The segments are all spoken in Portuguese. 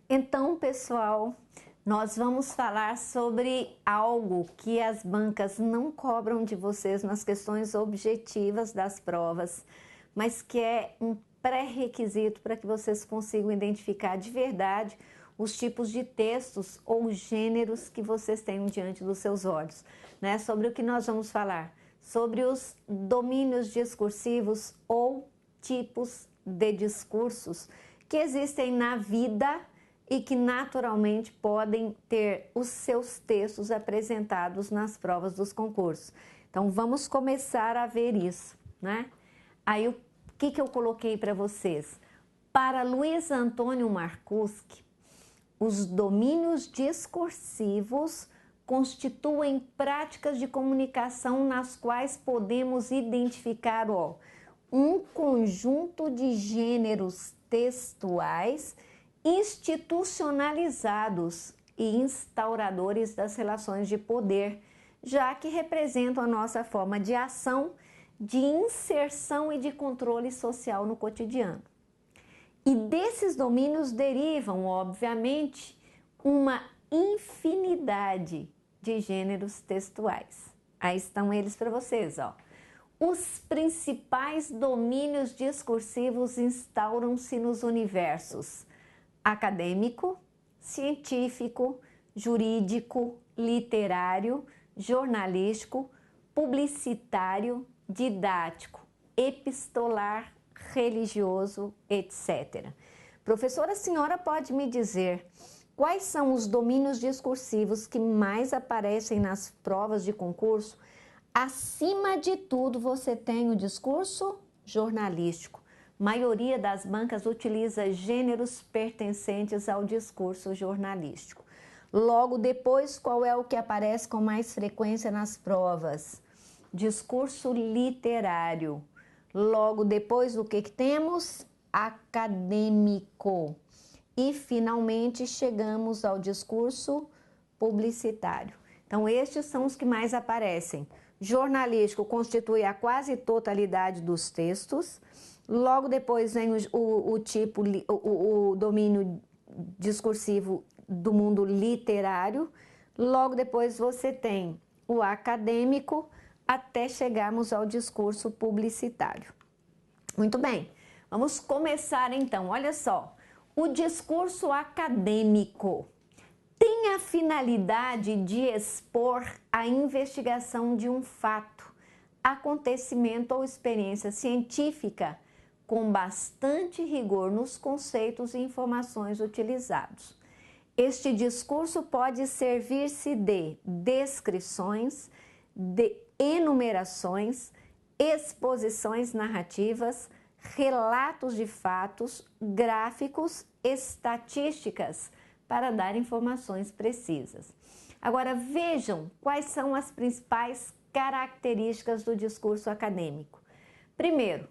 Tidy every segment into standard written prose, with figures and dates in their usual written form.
Então, pessoal, nós vamos falar sobre algo que as bancas não cobram de vocês nas questões objetivas das provas, mas que é um pré-requisito para que vocês consigam identificar de verdade os tipos de textos ou gêneros que vocês têm diante dos seus olhos, né? Sobre o que nós vamos falar? Sobre os domínios discursivos ou tipos de discursos que existem na vida e que naturalmente podem ter os seus textos apresentados nas provas dos concursos. Então vamos começar a ver isso, né? Aí o que eu coloquei para vocês? Para Luiz Antônio Marcuschi, os domínios discursivos constituem práticas de comunicação nas quais podemos identificar um conjunto de gêneros textuais institucionalizados e instauradores das relações de poder, já que representam a nossa forma de ação, de inserção e de controle social no cotidiano. E desses domínios derivam, obviamente, uma infinidade de gêneros textuais. Aí estão eles para vocês, ó. Os principais domínios discursivos instauram-se nos universos acadêmico, científico, jurídico, literário, jornalístico, publicitário, didático, epistolar, religioso, etc. Professora, a senhora pode me dizer quais são os domínios discursivos que mais aparecem nas provas de concurso? Acima de tudo, você tem o discurso jornalístico. A maioria das bancas utiliza gêneros pertencentes ao discurso jornalístico. Logo depois, qual é o que aparece com mais frequência nas provas? Discurso literário. Logo depois, o que temos? Acadêmico. E, finalmente, chegamos ao discurso publicitário. Então, estes são os que mais aparecem. Jornalístico constitui a quase totalidade dos textos. Logo depois vem o domínio discursivo do mundo literário. Logo depois você tem o acadêmico, até chegarmos ao discurso publicitário. Muito bem, vamos começar então. Olha só, o discurso acadêmico tem a finalidade de expor a investigação de um fato, acontecimento ou experiência científica com bastante rigor nos conceitos e informações utilizados. Este discurso pode servir-se de descrições, de enumerações, exposições narrativas, relatos de fatos, gráficos, estatísticas, para dar informações precisas. Agora vejam quais são as principais características do discurso acadêmico. Primeiro,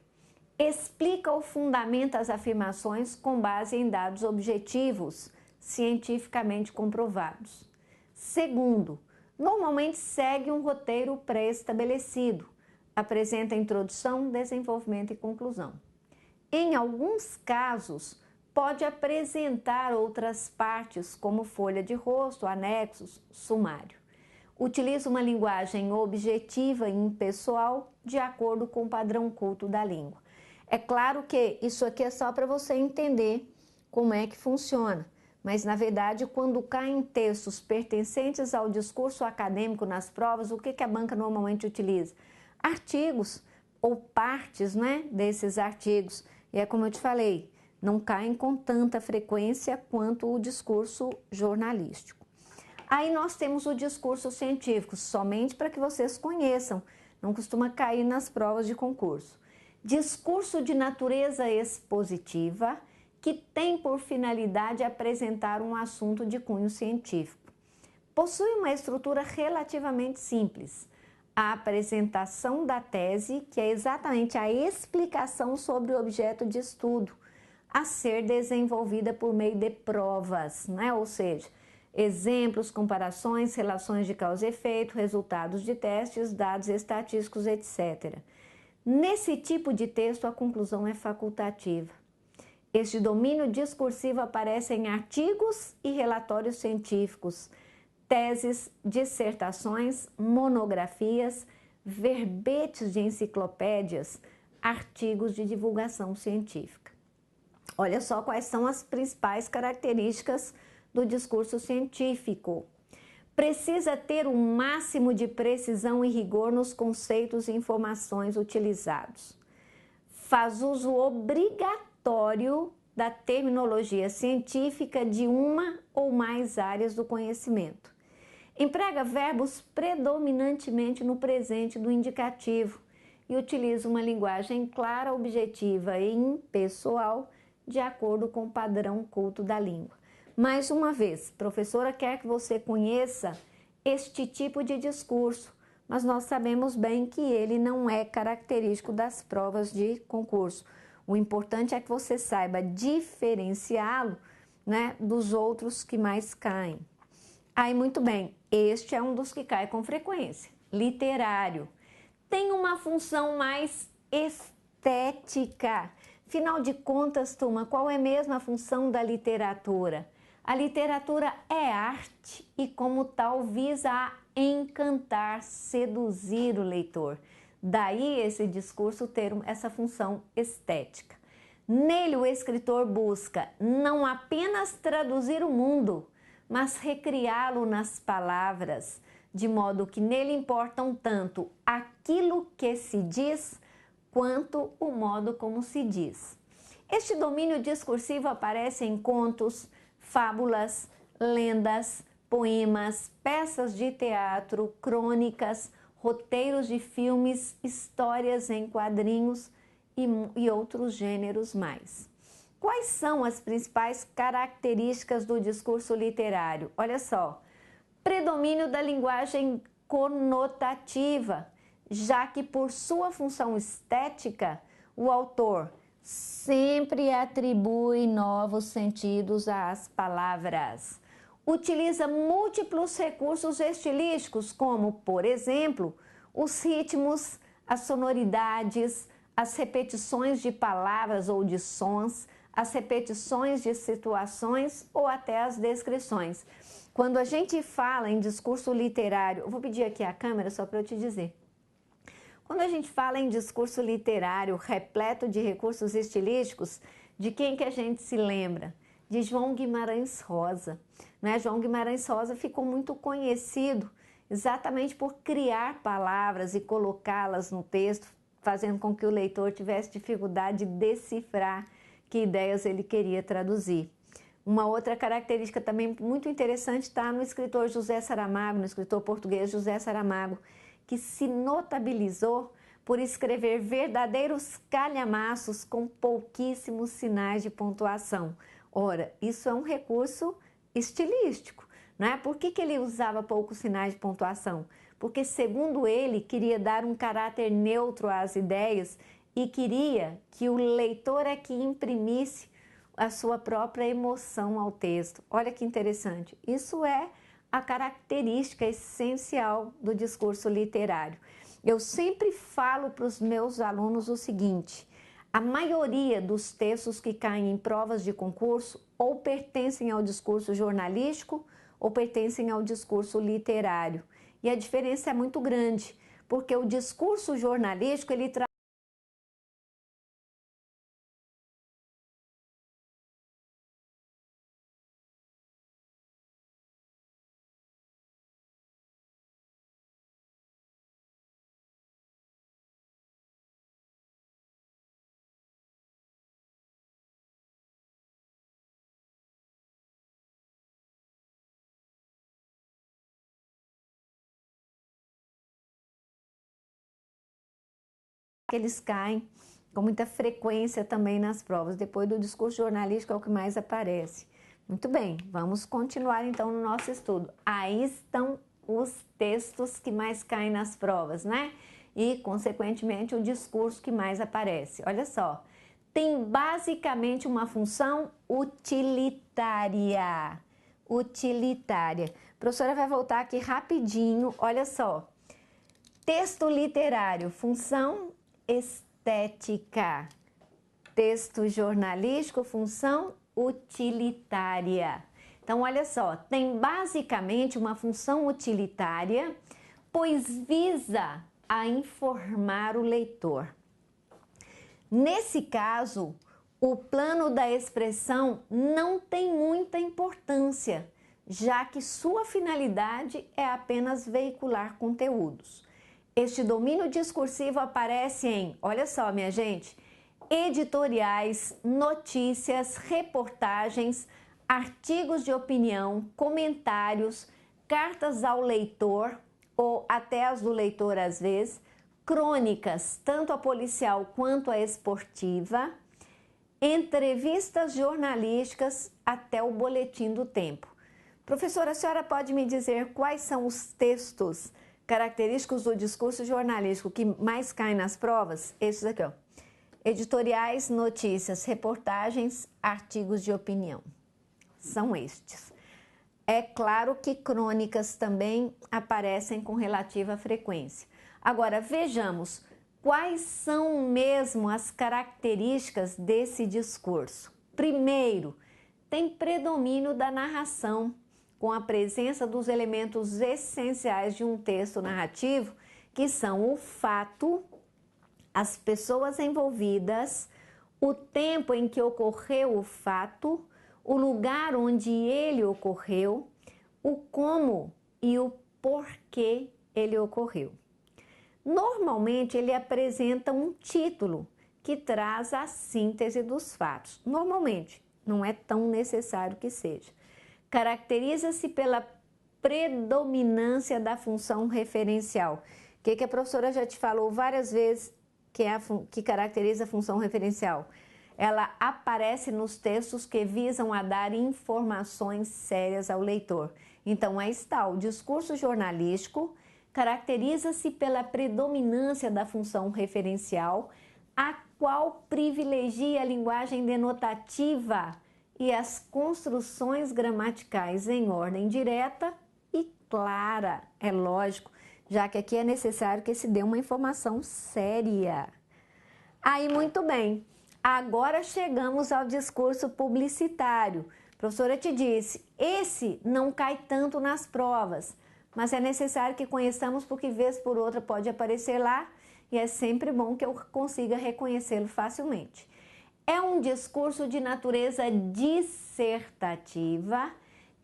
explica ou fundamenta as afirmações com base em dados objetivos, cientificamente comprovados. Segundo, normalmente segue um roteiro pré-estabelecido, apresenta introdução, desenvolvimento e conclusão. Em alguns casos, pode apresentar outras partes, como folha de rosto, anexos, sumário. Utiliza uma linguagem objetiva e impessoal, de acordo com o padrão culto da língua. É claro que isso aqui é só para você entender como é que funciona, mas na verdade, quando caem textos pertencentes ao discurso acadêmico nas provas, o que a banca normalmente utiliza? Artigos ou partes, né, desses artigos. E é como eu te falei, não caem com tanta frequência quanto o discurso jornalístico. Aí nós temos o discurso científico, somente para que vocês conheçam, não costuma cair nas provas de concurso. Discurso de natureza expositiva, que tem por finalidade apresentar um assunto de cunho científico. Possui uma estrutura relativamente simples. A apresentação da tese, que é exatamente a explicação sobre o objeto de estudo, a ser desenvolvida por meio de provas, né? Ou seja, exemplos, comparações, relações de causa e efeito, resultados de testes, dados estatísticos, etc. Nesse tipo de texto, a conclusão é facultativa. Este domínio discursivo aparece em artigos e relatórios científicos, teses, dissertações, monografias, verbetes de enciclopédias, artigos de divulgação científica. Olha só quais são as principais características do discurso científico. Precisa ter o máximo de precisão e rigor nos conceitos e informações utilizados. Faz uso obrigatório da terminologia científica de uma ou mais áreas do conhecimento. Emprega verbos predominantemente no presente do indicativo e utiliza uma linguagem clara, objetiva e impessoal de acordo com o padrão culto da língua. Mais uma vez, a professora quer que você conheça este tipo de discurso, mas nós sabemos bem que ele não é característico das provas de concurso. O importante é que você saiba diferenciá-lo, né, dos outros que mais caem. Aí, muito bem, este é um dos que cai com frequência. Literário. Tem uma função mais estética. Afinal de contas, turma, qual é mesmo a função da literatura? A literatura é arte e, como tal, visa a encantar, seduzir o leitor. Daí esse discurso ter essa função estética. Nele, o escritor busca não apenas traduzir o mundo, mas recriá-lo nas palavras, de modo que nele importam tanto aquilo que se diz, quanto o modo como se diz. Este domínio discursivo aparece em contos, fábulas, lendas, poemas, peças de teatro, crônicas, roteiros de filmes, histórias em quadrinhos e outros gêneros mais. Quais são as principais características do discurso literário? Olha só, predomínio da linguagem conotativa, já que por sua função estética, o autor sempre atribui novos sentidos às palavras. Utiliza múltiplos recursos estilísticos, como, por exemplo, os ritmos, as sonoridades, as repetições de palavras ou de sons, as repetições de situações ou até as descrições. Quando a gente fala em discurso literário, eu vou pedir aqui a câmera só para eu te dizer. Quando a gente fala em discurso literário repleto de recursos estilísticos, de quem que a gente se lembra? De João Guimarães Rosa. Né? João Guimarães Rosa ficou muito conhecido exatamente por criar palavras e colocá-las no texto, fazendo com que o leitor tivesse dificuldade de decifrar que ideias ele queria traduzir. Uma outra característica também muito interessante está no escritor José Saramago, no escritor português José Saramago, que se notabilizou por escrever verdadeiros calhamaços com pouquíssimos sinais de pontuação. Ora, isso é um recurso estilístico, não é? Por que ele usava poucos sinais de pontuação? Porque, segundo ele, queria dar um caráter neutro às ideias e queria que o leitor é que imprimisse a sua própria emoção ao texto. Olha que interessante. Isso é a característica essencial do discurso literário. Eu sempre falo para os meus alunos o seguinte: a maioria dos textos que caem em provas de concurso ou pertencem ao discurso jornalístico ou pertencem ao discurso literário. E a diferença é muito grande, porque o discurso jornalístico ele traz que eles caem com muita frequência também nas provas. Depois do discurso jornalístico é o que mais aparece. Muito bem, vamos continuar então no nosso estudo. Aí estão os textos que mais caem nas provas, né? E, consequentemente, o discurso que mais aparece. Olha só, tem basicamente uma função utilitária. Utilitária. A professora vai voltar aqui rapidinho, olha só. Texto literário, função estética. Texto jornalístico, função utilitária. Então, olha só, tem basicamente uma função utilitária, pois visa a informar o leitor. Nesse caso, o plano da expressão não tem muita importância, já que sua finalidade é apenas veicular conteúdos. Este domínio discursivo aparece em, olha só, minha gente, editoriais, notícias, reportagens, artigos de opinião, comentários, cartas ao leitor, ou até as do leitor às vezes, crônicas, tanto a policial quanto a esportiva, entrevistas jornalísticas até o boletim do tempo. Professora, a senhora pode me dizer quais são os textos característicos do discurso jornalístico que mais caem nas provas? Esses aqui, ó. Editoriais, notícias, reportagens, artigos de opinião. São estes. É claro que crônicas também aparecem com relativa frequência. Agora, vejamos quais são mesmo as características desse discurso. Primeiro, tem predomínio da narração, com a presença dos elementos essenciais de um texto narrativo, que são o fato, as pessoas envolvidas, o tempo em que ocorreu o fato, o lugar onde ele ocorreu, o como e o porquê ele ocorreu. Normalmente, ele apresenta um título que traz a síntese dos fatos. Normalmente, não é tão necessário que seja. Caracteriza-se pela predominância da função referencial. O que a professora já te falou várias vezes que caracteriza a função referencial? Ela aparece nos textos que visam a dar informações sérias ao leitor. Então, aí está, o discurso jornalístico caracteriza-se pela predominância da função referencial, a qual privilegia a linguagem denotativa e as construções gramaticais em ordem direta e clara, é lógico, já que aqui é necessário que se dê uma informação séria. Aí, muito bem, agora chegamos ao discurso publicitário. A professora te disse, esse não cai tanto nas provas, mas é necessário que conheçamos porque vez por outra pode aparecer lá e é sempre bom que eu consiga reconhecê-lo facilmente. É um discurso de natureza dissertativa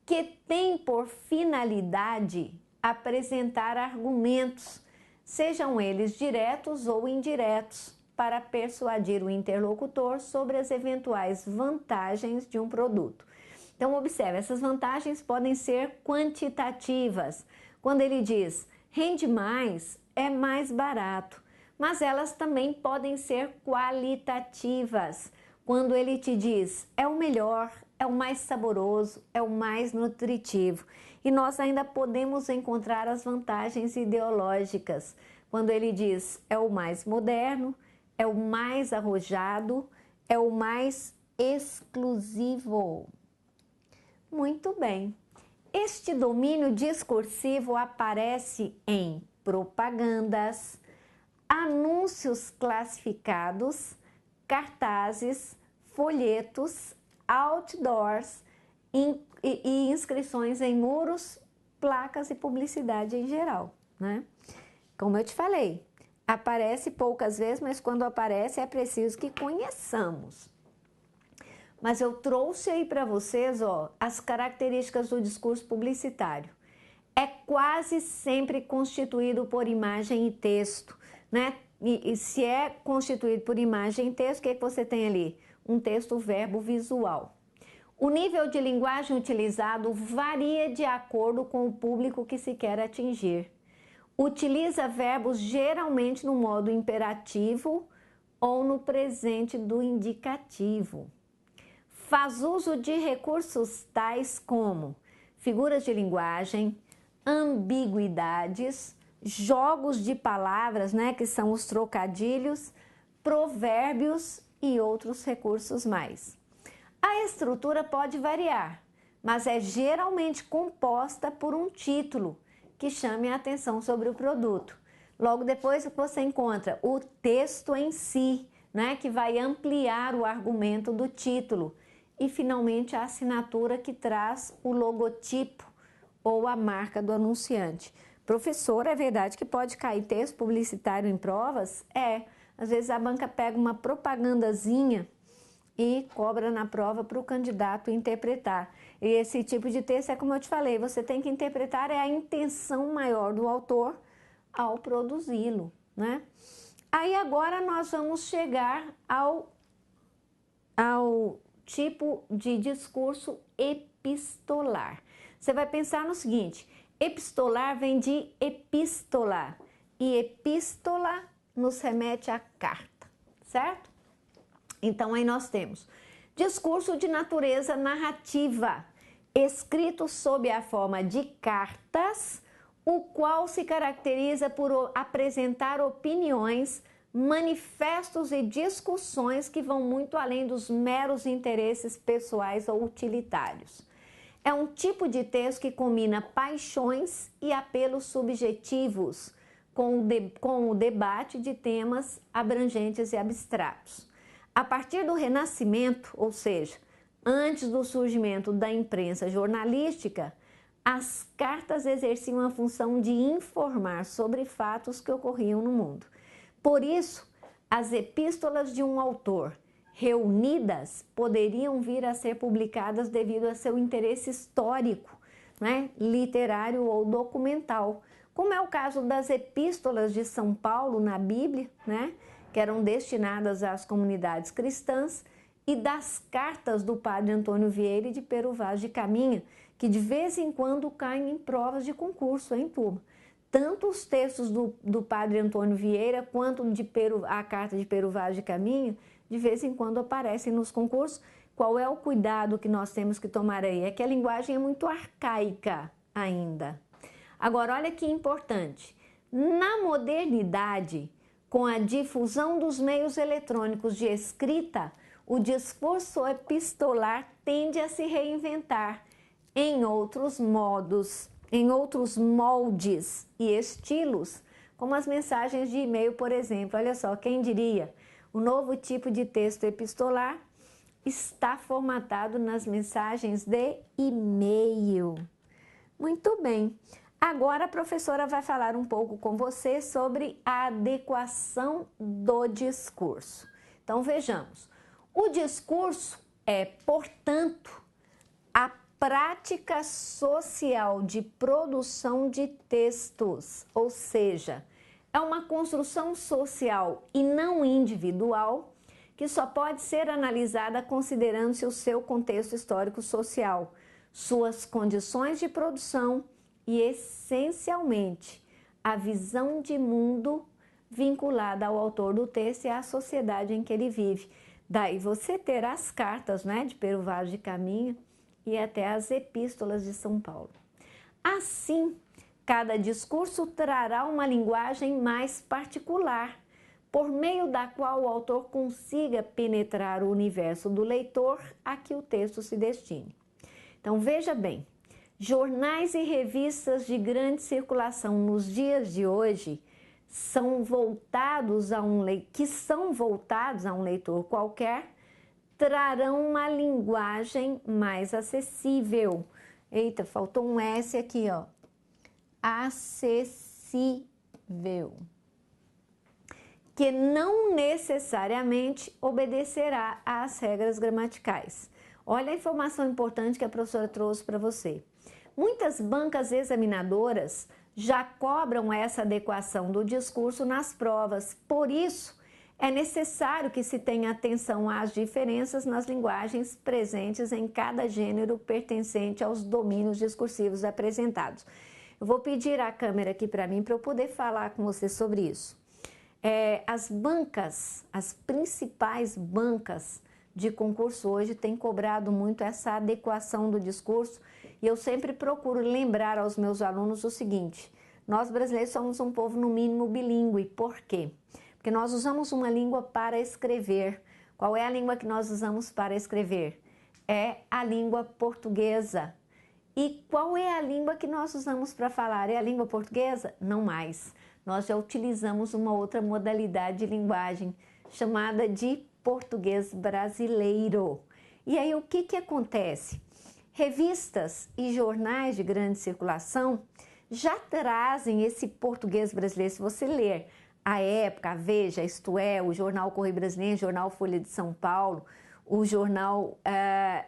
que tem por finalidade apresentar argumentos, sejam eles diretos ou indiretos, para persuadir o interlocutor sobre as eventuais vantagens de um produto. Então, observe, essas vantagens podem ser quantitativas. Quando ele diz rende mais, é mais barato. Mas elas também podem ser qualitativas. Quando ele te diz é o melhor, é o mais saboroso, é o mais nutritivo. E nós ainda podemos encontrar as vantagens ideológicas. Quando ele diz é o mais moderno, é o mais arrojado, é o mais exclusivo. Muito bem. Este domínio discursivo aparece em propagandas, anúncios classificados, cartazes, folhetos, outdoors e inscrições em muros, placas e publicidade em geral, né? Como eu te falei, aparece poucas vezes, mas quando aparece é preciso que conheçamos. Mas eu trouxe aí para vocês, ó, as características do discurso publicitário. É quase sempre constituído por imagem e texto, né? E se é constituído por imagem e texto, o que você tem ali? Um texto verbo visual. O nível de linguagem utilizado varia de acordo com o público que se quer atingir. Utiliza verbos geralmente no modo imperativo ou no presente do indicativo. Faz uso de recursos tais como figuras de linguagem, ambiguidades, jogos de palavras, né, que são os trocadilhos, provérbios e outros recursos mais. A estrutura pode variar, mas é geralmente composta por um título que chame a atenção sobre o produto. Logo depois você encontra o texto em si, né, que vai ampliar o argumento do título. E, finalmente, a assinatura que traz o logotipo ou a marca do anunciante. Professor, é verdade que pode cair texto publicitário em provas? Às vezes a banca pega uma propagandazinha e cobra na prova para o candidato interpretar. E esse tipo de texto é como eu te falei, você tem que interpretar a intenção maior do autor ao produzi-lo, né? Aí agora nós vamos chegar ao tipo de discurso epistolar. Você vai pensar no seguinte, epistolar vem de epístola, e epístola nos remete à carta, certo? Então aí nós temos discurso de natureza narrativa, escrito sob a forma de cartas, o qual se caracteriza por apresentar opiniões, manifestos e discussões que vão muito além dos meros interesses pessoais ou utilitários. É um tipo de texto que combina paixões e apelos subjetivos com o debate de temas abrangentes e abstratos. A partir do Renascimento, ou seja, antes do surgimento da imprensa jornalística, as cartas exerciam a função de informar sobre fatos que ocorriam no mundo. Por isso, as epístolas de um autor reunidas poderiam vir a ser publicadas devido a seu interesse histórico, né, literário ou documental, como é o caso das epístolas de São Paulo na Bíblia, né, que eram destinadas às comunidades cristãs, e das cartas do padre Antônio Vieira e de Pero Vaz de Caminha, que de vez em quando caem em provas de concurso, hein, turma? Tanto os textos do padre Antônio Vieira quanto a carta de Pero Vaz de Caminha, de vez em quando aparecem nos concursos. Qual é o cuidado que nós temos que tomar aí? É que a linguagem é muito arcaica ainda. Agora, olha que importante. Na modernidade, com a difusão dos meios eletrônicos de escrita, o discurso epistolar tende a se reinventar em outros modos, em outros moldes e estilos, como as mensagens de e-mail, por exemplo. Olha só, quem diria? O novo tipo de texto epistolar está formatado nas mensagens de e-mail. Muito bem. Agora a professora vai falar um pouco com você sobre a adequação do discurso. Então vejamos. O discurso é, portanto, a prática social de produção de textos, ou seja, é uma construção social e não individual que só pode ser analisada considerando-se o seu contexto histórico-social, suas condições de produção e, essencialmente, a visão de mundo vinculada ao autor do texto e à sociedade em que ele vive. Daí você terá as cartas, né, de Pero Vaz de Caminha e até as epístolas de São Paulo. Assim, cada discurso trará uma linguagem mais particular, por meio da qual o autor consiga penetrar o universo do leitor a que o texto se destine. Então, veja bem, jornais e revistas de grande circulação nos dias de hoje são voltados a um leitor qualquer, trarão uma linguagem mais acessível. Eita, faltou um S aqui, ó. Acessível. Que não necessariamente obedecerá às regras gramaticais. Olha a informação importante que a professora trouxe para você. Muitas bancas examinadoras já cobram essa adequação do discurso nas provas. Por isso, é necessário que se tenha atenção às diferenças nas linguagens presentes em cada gênero pertencente aos domínios discursivos apresentados. Eu vou pedir a câmera aqui para mim para eu poder falar com você sobre isso. As principais bancas de concurso hoje têm cobrado muito essa adequação do discurso, e eu sempre procuro lembrar aos meus alunos o seguinte: nós brasileiros somos um povo no mínimo bilíngue. Por quê? Porque nós usamos uma língua para escrever. Qual é a língua que nós usamos para escrever? É a língua portuguesa. E qual é a língua que nós usamos para falar? É a língua portuguesa? Não mais. Nós já utilizamos uma outra modalidade de linguagem chamada de português brasileiro. E aí o que acontece? Revistas e jornais de grande circulação já trazem esse português brasileiro. Se você ler a Época, a Veja, Isto É, o Jornal Correio Brasileiro, o Jornal Folha de São Paulo, o Jornal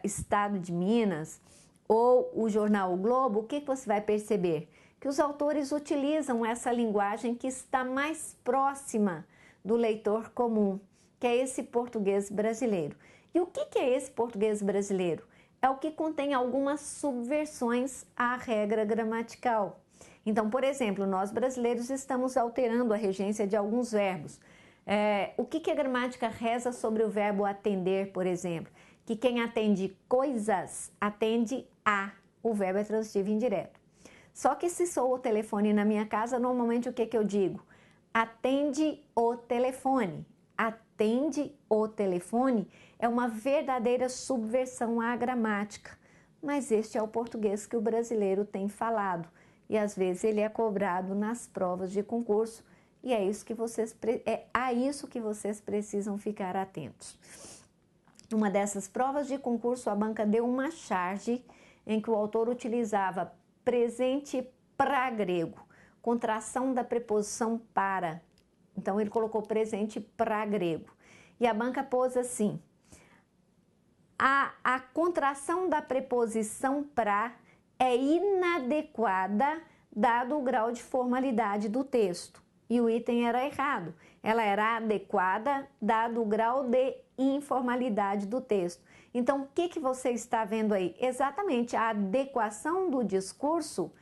Estado de Minas ou o Jornal O Globo, o que você vai perceber? Que os autores utilizam essa linguagem que está mais próxima do leitor comum, que é esse português brasileiro. E o que é esse português brasileiro? É o que contém algumas subversões à regra gramatical. Então, por exemplo, nós brasileiros estamos alterando a regência de alguns verbos. O que a gramática reza sobre o verbo atender, por exemplo? Que quem atende coisas, atende a. O verbo é transitivo indireto. Só que se sou o telefone na minha casa, normalmente o que eu digo? Atende o telefone. Atende o telefone é uma verdadeira subversão à gramática. Mas este é o português que o brasileiro tem falado. E às vezes ele é cobrado nas provas de concurso. E é a isso que vocês precisam ficar atentos. Numa dessas provas de concurso, a banca deu uma charge em que o autor utilizava presente para grego, contração da preposição para. Então, ele colocou presente para grego. E a banca pôs assim: a contração da preposição para é inadequada dado o grau de formalidade do texto. E o item era errado. Ela era adequada dado o grau de informalidade do texto. Então, o que você está vendo aí? Exatamente a adequação do discurso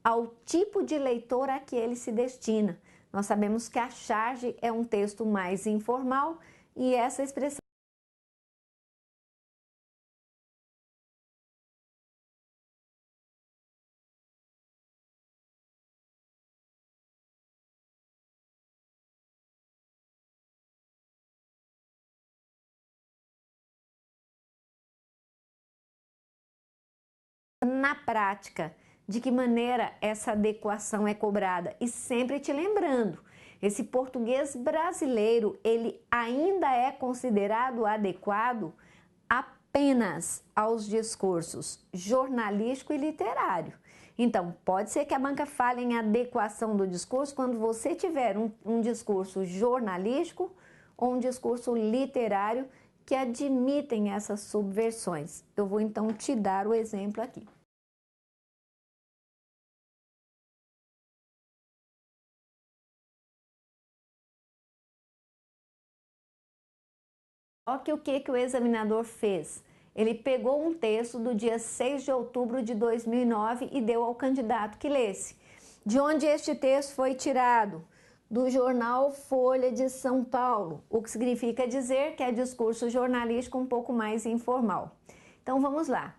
ao tipo de leitor a que ele se destina. Nós sabemos que a charge é um texto mais informal e essa expressão na prática, de que maneira essa adequação é cobrada. E sempre te lembrando, esse português brasileiro, ele ainda é considerado adequado apenas aos discursos jornalístico e literário. Então, pode ser que a banca fale em adequação do discurso quando você tiver um discurso jornalístico ou um discurso literário que admitem essas subversões. Eu vou então te dar o exemplo aqui. Só que o que o examinador fez? Ele pegou um texto do dia 6 de outubro de 2009 e deu ao candidato que lesse. De onde este texto foi tirado? Do jornal Folha de São Paulo, o que significa dizer que é discurso jornalístico um pouco mais informal. Então vamos lá.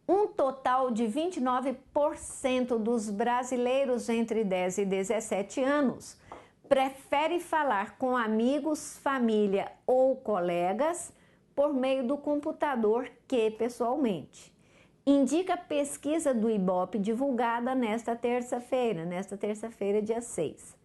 Um total de 29% dos brasileiros entre 10 e 17 anos prefere falar com amigos, família ou colegas por meio do computador que pessoalmente. Indica a pesquisa do IBOPE divulgada nesta terça-feira, dia 6.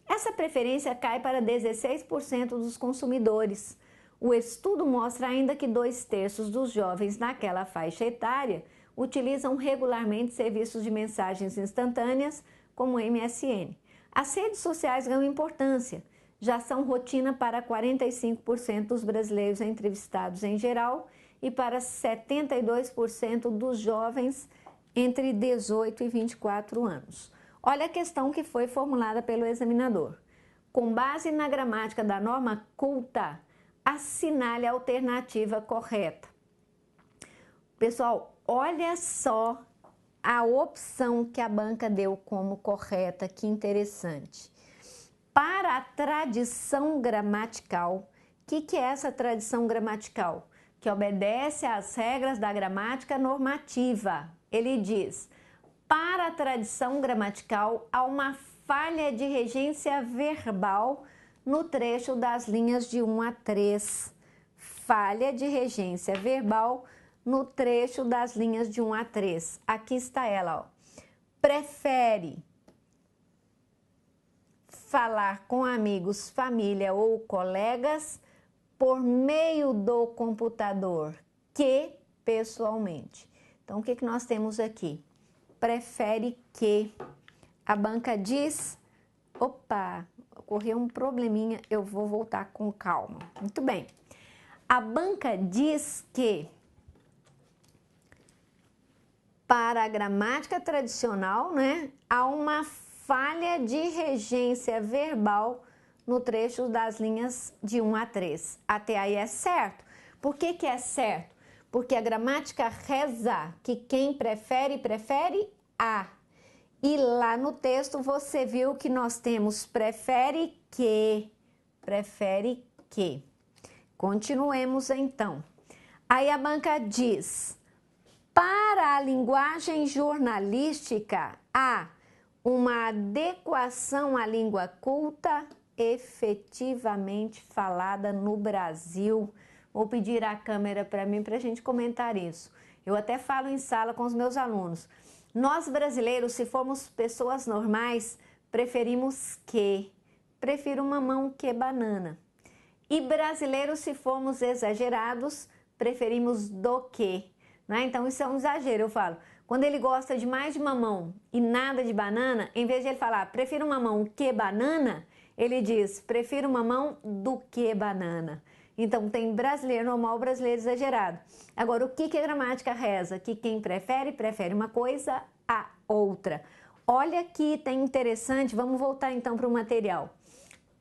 Essa preferência cai para 16% dos consumidores. O estudo mostra ainda que 2/3 dos jovens naquela faixa etária utilizam regularmente serviços de mensagens instantâneas como MSN. As redes sociais ganham importância, já são rotina para 45% dos brasileiros entrevistados em geral e para 72% dos jovens entre 18 e 24 anos. Olha a questão que foi formulada pelo examinador. Com base na gramática da norma culta, assinale a alternativa correta. Pessoal, olha só a opção que a banca deu como correta, que interessante. Para a tradição gramatical, o que é essa tradição gramatical? Que obedece às regras da gramática normativa. Ele diz, para a tradição gramatical, há uma falha de regência verbal no trecho das linhas de 1 a 3. Falha de regência verbal no trecho das linhas de 1 a 3. Aqui está ela, ó. Prefere. falar com amigos, família ou colegas por meio do computador que pessoalmente. Então, o que nós temos aqui? Prefere que. A banca diz, opa, ocorreu um probleminha, eu vou voltar com calma. Muito bem. A banca diz que para a gramática tradicional, né, há uma falha de regência verbal no trecho das linhas de 1 a 3. Até aí é certo. Por que é certo? Porque a gramática reza que quem prefere, prefere a. E lá no texto você viu que nós temos prefere que, prefere que. Continuemos então. Aí a banca diz, para a linguagem jornalística, há uma adequação à língua culta efetivamente falada no Brasil. Vou pedir à câmera para mim para a gente comentar isso. Eu até falo em sala com os meus alunos. Nós brasileiros, se formos pessoas normais, preferimos que. Prefiro mamão que banana. E brasileiros, se formos exagerados, preferimos do que. Né? Então, isso é um exagero, eu falo. Quando ele gosta de mais de mamão e nada de banana, em vez de ele falar, prefiro mamão que banana, ele diz, prefiro mamão do que banana. Então, tem brasileiro normal, brasileiro exagerado. Agora, o que a gramática reza? Que quem prefere, prefere uma coisa a outra. Olha que tem interessante, vamos voltar então para o material.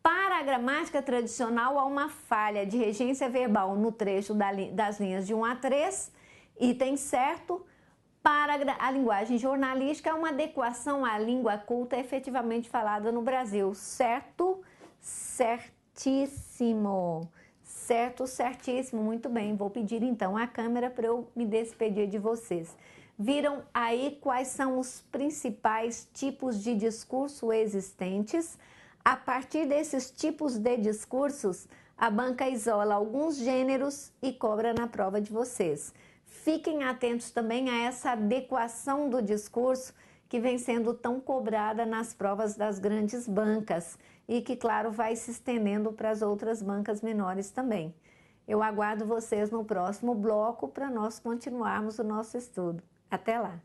Para a gramática tradicional, há uma falha de regência verbal no trecho das linhas de 1 a 3, item certo. Para a linguagem jornalística, há uma adequação à língua culta efetivamente falada no Brasil. Certo? Certíssimo. Certo, certíssimo. Muito bem. Vou pedir então a câmera para eu me despedir de vocês. Viram aí quais são os principais tipos de discurso existentes? A partir desses tipos de discursos, a banca isola alguns gêneros e cobra na prova de vocês. Fiquem atentos também a essa adequação do discurso que vem sendo tão cobrada nas provas das grandes bancas e que, claro, vai se estendendo para as outras bancas menores também. Eu aguardo vocês no próximo bloco para nós continuarmos o nosso estudo. Até lá!